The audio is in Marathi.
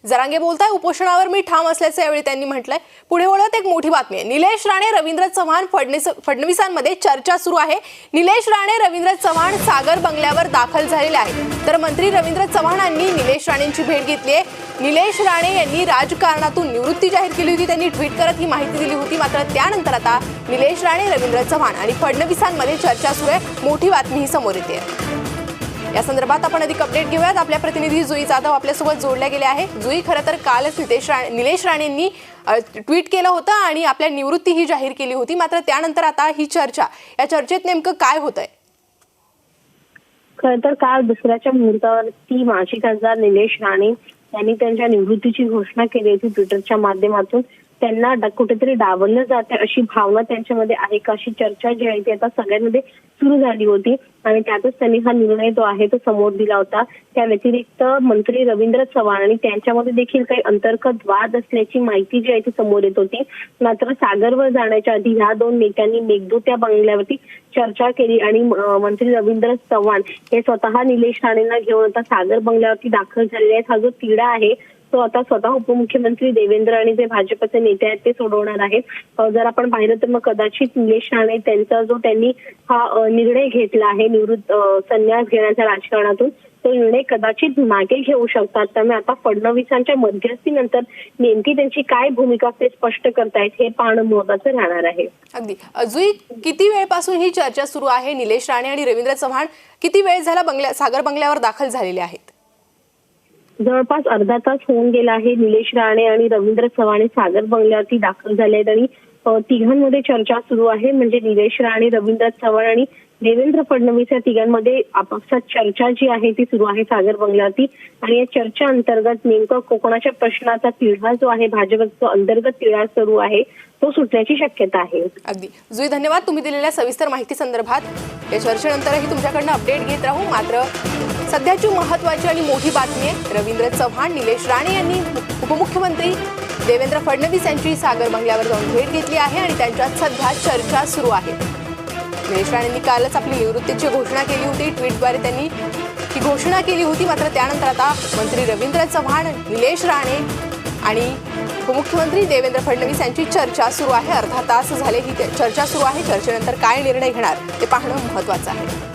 जरांगे बोलताय, उपोषणावर मी ठाम असल्याचं यावेळी त्यांनी म्हटलंय। पुढे वळत एक मोठी बातमी आहे। निलेश राणे, रवींद्र चव्हाण फडणवीसांमध्ये चर्चा सुरू आहे। निलेश राणे, रवींद्र चव्हाण सागर बंगल्यावर दाखल झालेले आहेत। तर मंत्री रवींद्र चव्हाणांनी निलेश राणेंची भेट घेतली आहे। निलेश राणे यांनी राजकारणातून निवृत्ती जाहीर केली होती। त्यांनी ट्विट करत ही माहिती दिली होती। मात्र त्यानंतर आता निलेश राणे, रवींद्र चव्हाण आणि फडणवीसांमध्ये चर्चा सुरू आहे। मोठी बातमी ही समोर येते। या संदर्भात आपण अधिक अपडेट घेऊयात। आपल्या प्रतिनिधी जुई जाधव आपल्यासोबत जोडल्या गेले आहे। जुई, खरं तर कालच निलेश राणेंनी ट्विट केलं होतं आणि आपल्या निवृत्ती ही जाहीर केली होती। मात्र त्यानंतर आता ही चर्चा, या चर्चेत नेमकं काय होतंय? खरं तर काल दुसऱ्याच्या मुहूर्तावरती माजी खासदार निलेश राणे यांनी त्यांच्या निवृत्तीची घोषणा केली होती ट्विटरच्या माध्यमातून। त्यांना कुठेतरी डावललं जाते अशी भावना त्यांच्यामध्ये आहे का, अशी चर्चा जी आहे ती आता सगळ्यांमध्ये सुरू झाली होती आणि त्यातच त्यांनी हा निर्णय जो आहे तो समोर दिला होता। त्या व्यतिरिक्त मंत्री रवींद्र चव्हाण आणि त्यांच्यामध्ये देखील काही अंतर्गत वाद असल्याची माहिती जी आहे ती समोर येत होती। मात्र सागरवर जाण्याच्या आधी ह्या दोन नेत्यांनी मेघदूत या बंगल्यावरती चर्चा केली आणि मंत्री रवींद्र चव्हाण हे स्वतः निलेश राणेंना घेऊन आता सागर बंगल्यावरती दाखल झालेले आहेत। हा जो तिढा आहे तो आता स्वतः उपमुख्यमंत्री देवेंद्र आणि जे भाजपचे नेते आहेत ते सोडवणार आहेत। जर आपण पाहिलं तर मग कदाचित निलेश राणे त्यांचा जो त्यांनी हा निर्णय घेतला आहे संन्यास घेण्याच्या राजकारणातून, तो निर्णय कदाचित मागे घेऊ शकतात। त्यामुळे आता फडणवीसांच्या मध्यस्थीनंतर नेमकी त्यांची काय भूमिका ते स्पष्ट करतायत हे पाहणं महत्त्वाचं राहणार आहे। अगदी जुई, किती वेळपासून ही चर्चा सुरू आहे? निलेश राणे आणि रवींद्र चव्हाण किती वेळ झाला सागर बंगल्यावर दाखल झालेले आहेत? जवळपास अर्धा तास होऊन गेला आहे। निलेश राणे आणि रवींद्र चव्हाण सागर बंगल्यावरती दाखल झाले आहेत आणि तिघांमध्ये चर्चा सुरू आहे। म्हणजे निलेश राणे, रवींद्र चव्हाण आणि देवेंद्र फडणवीस या तिघांमध्ये आपापसात चर्चा जी आहे ती सुरू आहे सागर बंगल्यावरती। आणि या चर्चा अंतर्गत नेमकं कोकणाच्या प्रश्नाचा तिढा जो आहे, भाजपचा अंतर्गत तिढा सुरू आहे, तो सुटण्याची शक्यता आहे। अगदी जुई, धन्यवाद तुम्ही दिलेल्या सविस्तर माहिती संदर्भात। या चर्चेनंतरही तुमच्याकडनं अपडेट घेत राहू। मात्र सध्याची महत्त्वाची आणि मोठी बातमी आहे, रवींद्र चव्हाण, निलेश राणे यांनी उपमुख्यमंत्री देवेंद्र फडणवीस यांची सागर बंगल्यावर जाऊन भेट घेतली आहे आणि त्यांच्यात सध्या चर्चा सुरू आहे। निलेश राणेंनी कालच आपली निवृत्तीची घोषणा केली होती। ट्विटद्वारे त्यांनी ही घोषणा केली होती। मात्र त्यानंतर आता मंत्री रवींद्र चव्हाण, निलेश राणे आणि उपमुख्यमंत्री देवेंद्र फडणवीस यांची चर्चा सुरू आहे। अर्धा तास झाले ही चर्चा सुरू आहे। चर्चेनंतर काय निर्णय घेणार ते पाहणं महत्त्वाचं आहे।